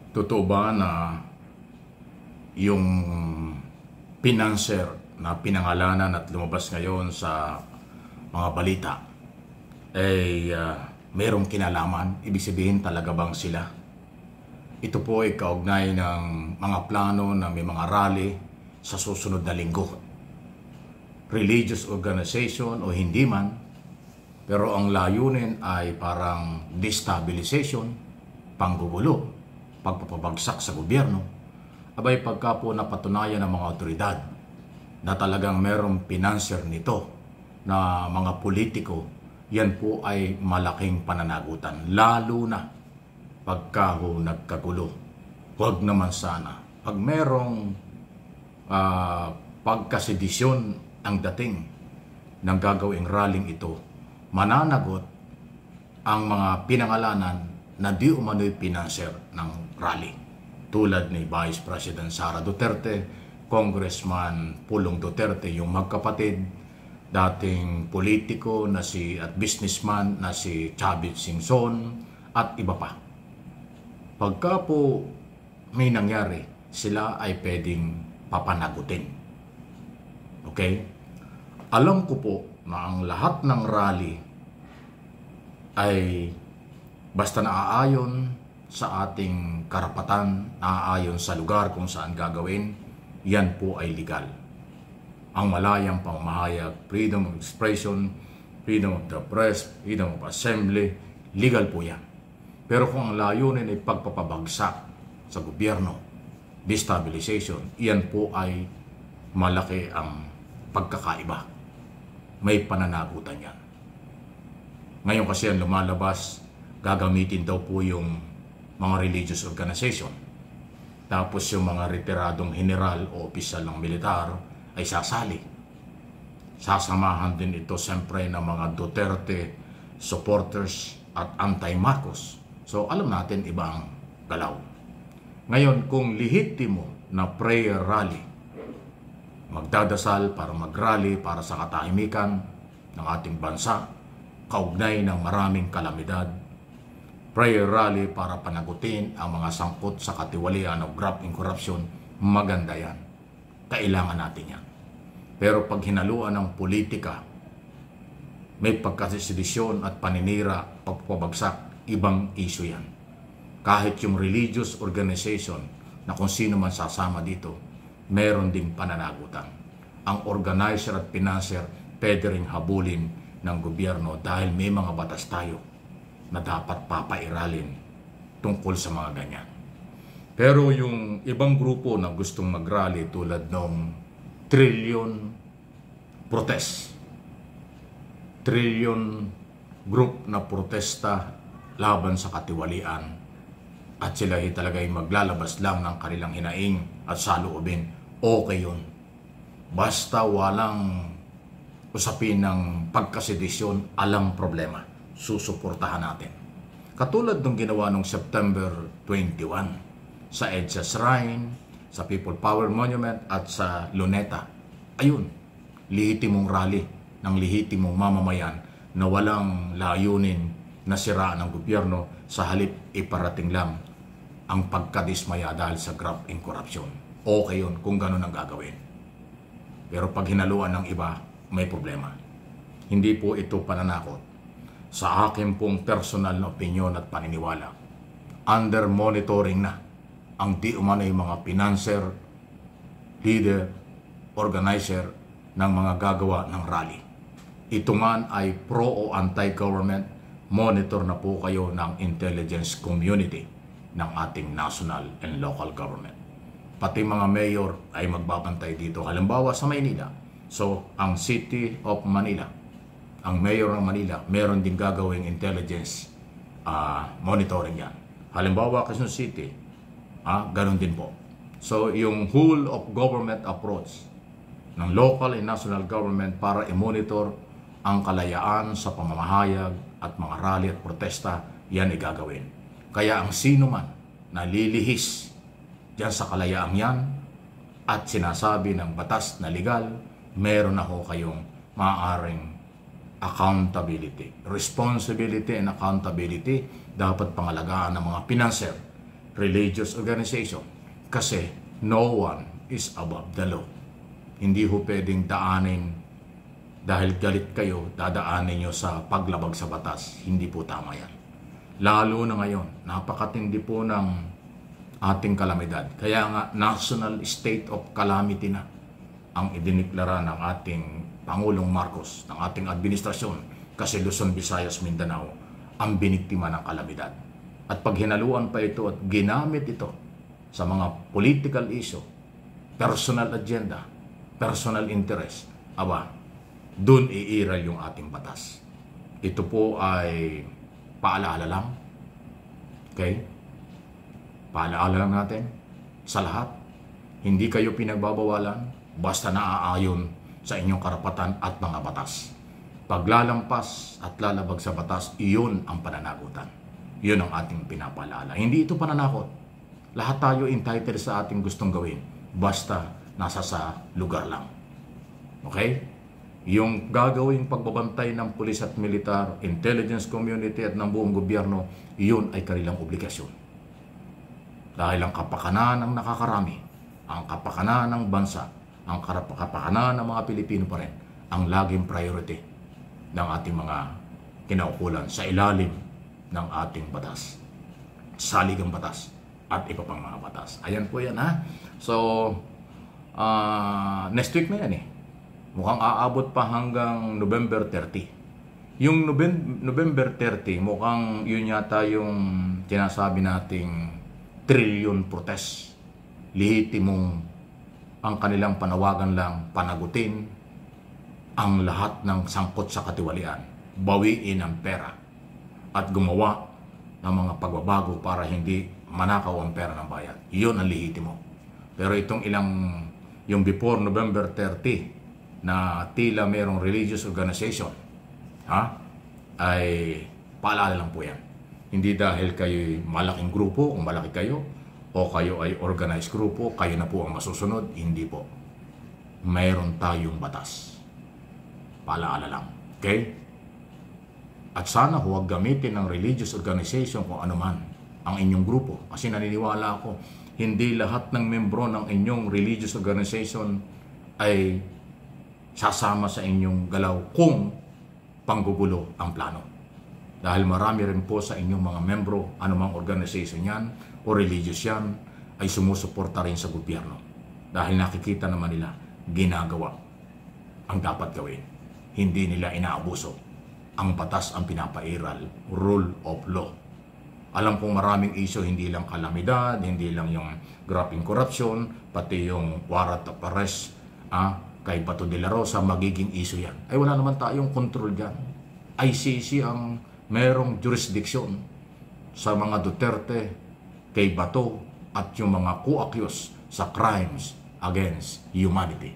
Totoo ba na yung financer na pinangalanan at lumabas ngayon sa mga balita ay mayroong kinalaman? Ibig sabihin talaga bang sila? Ito po ay kaugnay ng mga plano na may mga rally sa susunod na linggo. Religious organization o hindi man, pero ang layunin ay parang destabilization, panggugulo, pagpapabagsak sa gobyerno. Abay, pagka po napatunayan ng mga otoridad na talagang merong pinanser nito na mga politiko, yan po ay malaking pananagutan. Lalo na pagka ho nagkagulo. Huwag naman sana. Pag merong pagkasedisyon ang dating ng gagawing rallying ito, mananagot ang mga pinangalanan na di umano'y pinanser ng rally. Tulad ni Vice President Sara Duterte, Congressman Pulong Duterte, yung magkapatid, dating politiko na at businessman na si Chavit Singson at iba pa. Pagka po may nangyari, sila ay pwedeng papanagutin. Okay? Alam ko po na ang lahat ng rally ay basta naaayon sa ating karapatan, naaayon sa lugar kung saan gagawin, yan po ay legal. Ang malayang pamahayag, freedom of expression, freedom of the press, freedom of assembly, legal po yan. Pero kung ang layunin ay pagpapabagsak sa gobyerno, destabilization, yan po ay malaki ang pagkakaiba. May pananagutan yan. Ngayon kasi ang lumalabas, gagamitin daw po yung mga religious organization. Tapos yung mga retiradong general o opisyal ng militar ay sasali. Sasamahan din ito siyempre ng mga Duterte supporters at anti-Marcos. So alam natin iba ang galaw. Ngayon, kung lehitimo na prayer rally, magdadasal para mag-rally para sa katahimikan ng ating bansa, kaugnay ng maraming kalamidad, prayer rally para panagutin ang mga sangkot sa katiwalian o graft and corruption, maganda yan. Kailangan natin yan. Pero pag hinaluan ng politika, may pagkasedisyon at paninira, pagpabagsak, ibang issue yan. Kahit yung religious organization na kung sino man sasama dito, meron ding pananagutan. Ang organizer at financer pwede rin habulin ng gobyerno dahil may mga batas tayo na dapat papairalin tungkol sa mga ganyan. Pero yung ibang grupo na gustong mag-rally tulad ng trillion protest, trillion group na protesta laban sa katiwalian at sila talaga ay maglalabas lang ng kanilang hinaing at saloobin, okay yun. Basta walang usapin ng pagkasedisyon, alang problema. Susuportahan natin. Katulad ng ginawa noong September 21 sa EDSA Shrine, sa People Power Monument at sa Luneta. Ayun, lehitimong rally ng lehitimong mamamayan na walang layunin na siraan ng gobyerno, sa halip iparating lang ang pagkadismaya dahil sa graft and corruption. Okay yun kung ganun ang gagawin. Pero pag hinaluan ng iba, may problema. Hindi po ito pananakot. Sa akin pong personal na opinion at paniniwala, under monitoring na ang di umano'y mga financer, leader, organizer ng mga gagawa ng rally. Ito man ay pro o anti-government, monitor na po kayo ng intelligence community ng ating national and local government. Pati mga mayor ay magbabantay dito. Halimbawa sa Maynila, so ang City of Manila, ang mayor ng Manila, meron din gagawing intelligence monitoring yan. Halimbawa, Quezon City, ganun din po. So, yung whole of government approach ng local and national government para i-monitor ang kalayaan sa pamamahayag at mga rally at protesta, yan ay gagawin. Kaya ang sino man na lilihis diyan sa kalayaang yan at sinasabi ng batas na legal, meron na ho kayong maaaring accountability. Responsibility and accountability dapat pangalagaan ng mga pinanser. religious organization. Kasi no one is above the law. Hindi ho pwedeng daanin dahil galit kayo, dadaanin nyo sa paglabag sa batas. Hindi po tama yan. Lalo na ngayon, napakatindi po ng ating kalamidad. Kaya nga, national state of calamity na ang idiniklara ng ating Pangulong Marcos, ng ating administrasyon, kasi Luzon, Visayas, Mindanao ang biniktima ng kalamidad. At pag hinaluan pa ito at ginamit ito sa mga political issue, personal agenda, personal interest, dun iiral yung ating batas. Ito po ay paalaala lang. Okay? Paalaala lang natin sa lahat. Hindi kayo pinagbabawalan basta naaayon sa inyong karapatan at mga batas. Paglalampas at lalabag sa batas, iyon ang pananagutan. Iyon ang ating pinapaalala. Hindi ito pananakot. Lahat tayo entitled sa ating gustong gawin. Basta nasa sa lugar lang. Okay? Yung gagawing pagbabantay ng pulis at militar, intelligence community at ng buong gobyerno, iyon ay kanilang obligasyon. Dahil ang kapakanan ng nakakarami, ang kapakanan ng bansa, ang kapakanan ng mga Pilipino pa rin, ang laging priority ng ating mga kinaukulan sa ilalim ng ating batas, saligang batas at iba pang mga batas. Ayan po yan ha. So, next week na yan eh. Mukhang aabot pa hanggang November 30. Yung November 30, mukhang yun yata yung sinasabi nating trillion protest. Lihitimong ang kanilang panawagan lang panagutin ang lahat ng sangkot sa katiwalian, bawiin ang pera at gumawa ng mga pagbabago para hindi manakaw ang pera ng bayan. Iyon ang lihitimo. Pero itong yung before November 30 na tila merong religious organization, ay paalala lang po yan. Hindi dahil kayo malaking grupo, kung malaki kayo, o kayo ay organized grupo, kayo na po ang masusunod. Hindi po. Mayroon tayong batas. Paalaala lang. Okay? At sana huwag gamitin ng religious organization kung ano man ang inyong grupo. Kasi naniniwala ako, hindi lahat ng membro ng inyong religious organization ay sasama sa inyong galaw kung panggugulo ang plano. Dahil marami rin po sa inyong mga membro, anumang organization yan o religious yan, ay sumusuporta rin sa gobyerno. Dahil nakikita naman nila, ginagawa ang dapat gawin. Hindi nila inaabuso. Ang batas ang pinapairal, rule of law. Alam kong maraming issue, hindi lang kalamidad, hindi lang yung grabbing corruption, pati yung warrant of arrest kay Bato de la Rosa, magiging issue yan. Ay wala naman tayong control dyan. ICC ang merong jurisdiction sa mga Duterte, kay Bato, at yung mga co-accused sa crimes against humanity.